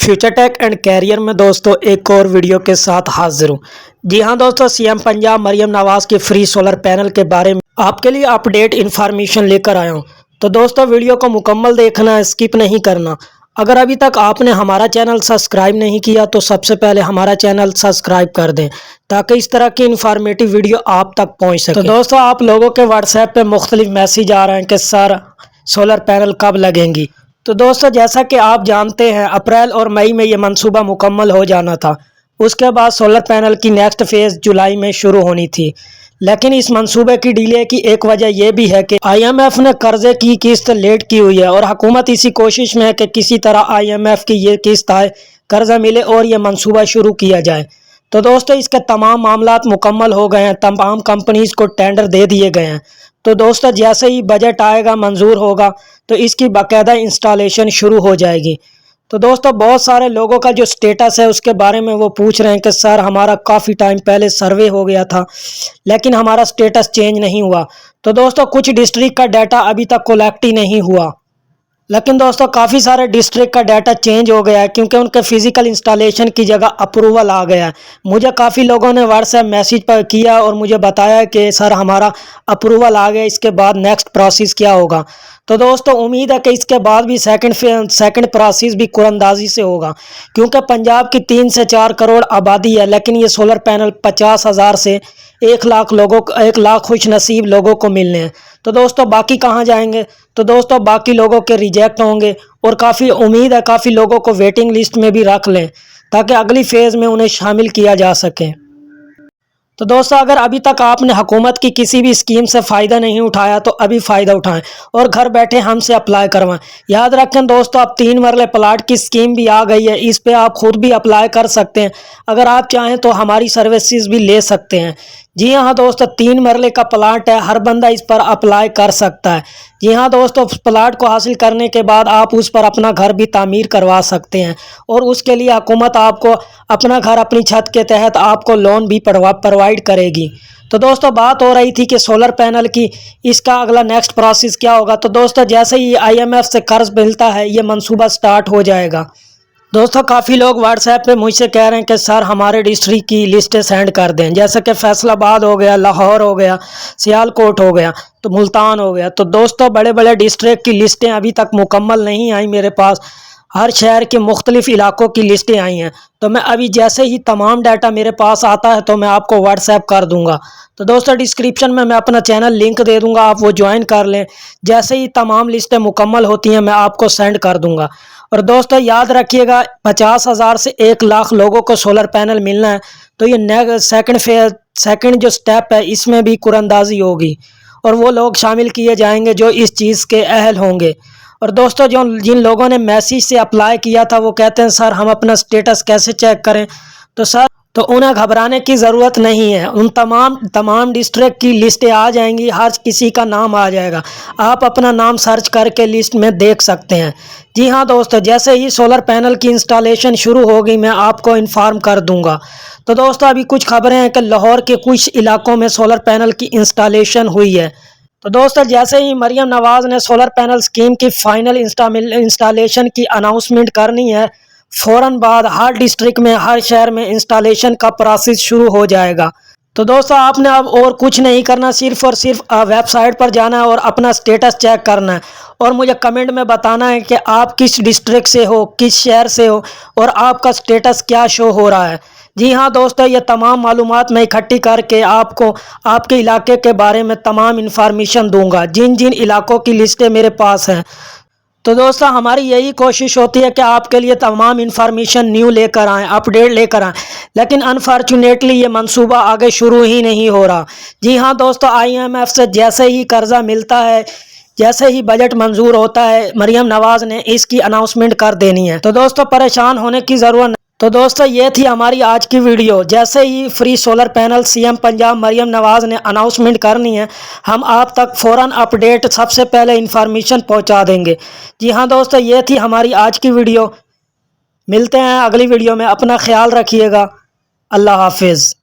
Future take and career में दोस्तों एक और वीडियो के साथ हाजिर हूँ। जी हाँ दोस्तों, सीएम पंजाब मरियम नवाज के फ्री सोलर पैनल के बारे में आपके लिए अपडेट इन्फॉर्मेशन लेकर आया हूँ। तो दोस्तों वीडियो को मुकम्मल देखना है, स्किप नहीं करना। अगर अभी तक आपने हमारा चैनल सब्सक्राइब नहीं किया तो सबसे पहले हमारा चैनल सब्सक्राइब कर दें ताकि इस तरह की इन्फॉर्मेटिव वीडियो आप तक पहुँच सके। तो दोस्तों आप लोगों के व्हाट्सएप पे मुख्तलिफ मैसेज आ रहे हैं कि सर सोलर पैनल कब लगेंगी। तो दोस्तों जैसा कि आप जानते हैं अप्रैल और मई में ये मंसूबा मुकम्मल हो जाना था। उसके बाद सोलर पैनल की नेक्स्ट फेज़ जुलाई में शुरू होनी थी, लेकिन इस मंसूबे की डिले की एक वजह यह भी है कि आईएमएफ ने कर्जे की किस्त लेट की हुई है और हुकूमत इसी कोशिश में है कि किसी तरह आईएमएफ की ये किस्त आए, कर्जा मिले और ये मंसूबा शुरू किया जाए। तो दोस्तों इसके तमाम मामलात मुकम्मल हो गए हैं, तमाम कंपनीज़ को टेंडर दे दिए गए हैं। तो दोस्तों जैसे ही बजट आएगा, मंजूर होगा, तो इसकी बाकायदा इंस्टॉलेशन शुरू हो जाएगी। तो दोस्तों बहुत सारे लोगों का जो स्टेटस है उसके बारे में वो पूछ रहे हैं कि सर हमारा काफ़ी टाइम पहले सर्वे हो गया था लेकिन हमारा स्टेटस चेंज नहीं हुआ। तो दोस्तों कुछ डिस्ट्रिक्ट का डाटा अभी तक कलेक्ट ही नहीं हुआ, लेकिन दोस्तों काफ़ी सारे डिस्ट्रिक्ट का डाटा चेंज हो गया है क्योंकि उनके फिजिकल इंस्टॉलेशन की जगह अप्रूवल आ गया है। मुझे काफ़ी लोगों ने व्हाट्सएप मैसेज पर किया और मुझे बताया कि सर हमारा अप्रूवल आ गया, इसके बाद नेक्स्ट प्रोसेस क्या होगा। तो दोस्तों उम्मीद है कि इसके बाद भी सेकंड प्रोसेस भी कुरंदाजी से होगा क्योंकि पंजाब की 3 से 4 करोड़ आबादी है, लेकिन ये सोलर पैनल 50,000 से 1 लाख खुश नसीब लोगों को मिलने हैं। तो दोस्तों बाकी कहाँ जाएंगे? तो दोस्तों बाकी लोगों के रिजेक्ट होंगे और काफ़ी उम्मीद है काफ़ी लोगों को वेटिंग लिस्ट में भी रख लें ताकि अगली फेज़ में उन्हें शामिल किया जा सके। तो दोस्तों अगर अभी तक आपने हुकूमत की किसी भी स्कीम से फ़ायदा नहीं उठाया तो अभी फ़ायदा उठाएं और घर बैठे हमसे अप्लाई करवाएं। याद रखें दोस्तों अब 3 मरले प्लाट की स्कीम भी आ गई है, इस पे आप खुद भी अप्लाई कर सकते हैं। अगर आप चाहें तो हमारी सर्विसेज भी ले सकते हैं। जी हाँ दोस्तों 3 मरले का प्लाट है, हर बंदा इस पर अप्लाई कर सकता है। जी हाँ दोस्तों प्लाट को हासिल करने के बाद आप उस पर अपना घर भी तामीर करवा सकते हैं और उसके लिए हुकूमत आपको अपना घर अपनी छत के तहत आपको लोन भी प्रोवाइड करेगी। तो दोस्तों बात हो रही थी कि सोलर पैनल की इसका अगला नेक्स्ट प्रोसेस क्या होगा। तो दोस्तों जैसे ही आईएमएफ से कर्ज मिलता है ये मंसूबा स्टार्ट हो जाएगा। दोस्तों काफ़ी लोग व्हाट्सएप पे मुझसे कह रहे हैं कि सर हमारे डिस्ट्रिक्ट की लिस्टें सेंड कर दें, जैसे कि फैसलाबाद हो गया, लाहौर हो गया, सियालकोट हो गया, तो मुल्तान हो गया। तो दोस्तों बड़े बड़े डिस्ट्रिक्ट की लिस्टें अभी तक मुकम्मल नहीं आई मेरे पास, हर शहर के मुख्तलिफ इलाकों की लिस्टें आई हैं। तो मैं अभी जैसे ही तमाम डाटा मेरे पास आता है तो मैं आपको व्हाट्सएप कर दूंगा। तो दोस्तों डिस्क्रिप्शन में मैं अपना चैनल लिंक दे दूंगा, आप वो ज्वाइन कर लें। जैसे ही तमाम लिस्टें मुकम्मल होती हैं मैं आपको सेंड कर दूंगा। और दोस्तों याद रखिएगा 50,000 से 1 लाख लोगों को सोलर पैनल मिलना है। तो ये सेकंड जो स्टेप है इसमें भी कुरंदाजी होगी और वो लोग शामिल किए जाएंगे जो इस चीज़ के अहल होंगे। और दोस्तों जिन लोगों ने मैसेज से अप्लाई किया था वो कहते हैं सर हम अपना स्टेटस कैसे चेक करें। तो सर तो उन्हें घबराने की ज़रूरत नहीं है, उन तमाम डिस्ट्रिक्ट की लिस्टें आ जाएंगी, हर किसी का नाम आ जाएगा, आप अपना नाम सर्च करके लिस्ट में देख सकते हैं। जी हाँ दोस्तों जैसे ही सोलर पैनल की इंस्टॉलेशन शुरू होगी मैं आपको इन्फॉर्म कर दूंगा। तो दोस्तों अभी कुछ खबरें हैं कि लाहौर के कुछ इलाकों में सोलर पैनल की इंस्टॉलेशन हुई है। तो दोस्तों जैसे ही मरियम नवाज़ ने सोलर पैनल स्कीम की फाइनल इंस्टॉलेशन की अनाउंसमेंट करनी है, फ़ौरन बाद हर डिस्ट्रिक्ट में हर शहर में इंस्टॉलेशन का प्रोसेस शुरू हो जाएगा। तो दोस्तों आपने अब और कुछ नहीं करना, सिर्फ और सिर्फ वेबसाइट पर जाना है और अपना स्टेटस चेक करना है और मुझे कमेंट में बताना है कि आप किस डिस्ट्रिक्ट से हो, किस शहर से हो और आपका स्टेटस क्या शो हो रहा है। जी हाँ दोस्तों ये तमाम मालूमात मैं इकट्ठी करके आपको आपके इलाके के बारे में तमाम इन्फॉर्मेशन दूंगा, जिन जिन इलाकों की लिस्टें मेरे पास हैं। तो दोस्तों हमारी यही कोशिश होती है कि आपके लिए तमाम इन्फॉर्मेशन न्यू लेकर आएँ, अपडेट लेकर आएँ, लेकिन अनफॉर्चुनेटली ये मंसूबा आगे शुरू ही नहीं हो रहा। जी हाँ दोस्तों आईएमएफ से जैसे ही कर्जा मिलता है, जैसे ही बजट मंजूर होता है, मरियम नवाज़ ने इसकी अनाउंसमेंट कर देनी है। तो दोस्तों परेशान होने की ज़रूरत नहीं। तो दोस्तों ये थी हमारी आज की वीडियो। जैसे ही free solar panel CM Punjab Maryam Nawaz ने अनाउंसमेंट करनी है हम आप तक फ़ौरन अपडेट सबसे पहले इन्फॉर्मेशन पहुंचा देंगे। जी हाँ दोस्तों ये थी हमारी आज की वीडियो। मिलते हैं अगली वीडियो में, अपना ख्याल रखिएगा। अल्लाह हाफिज़।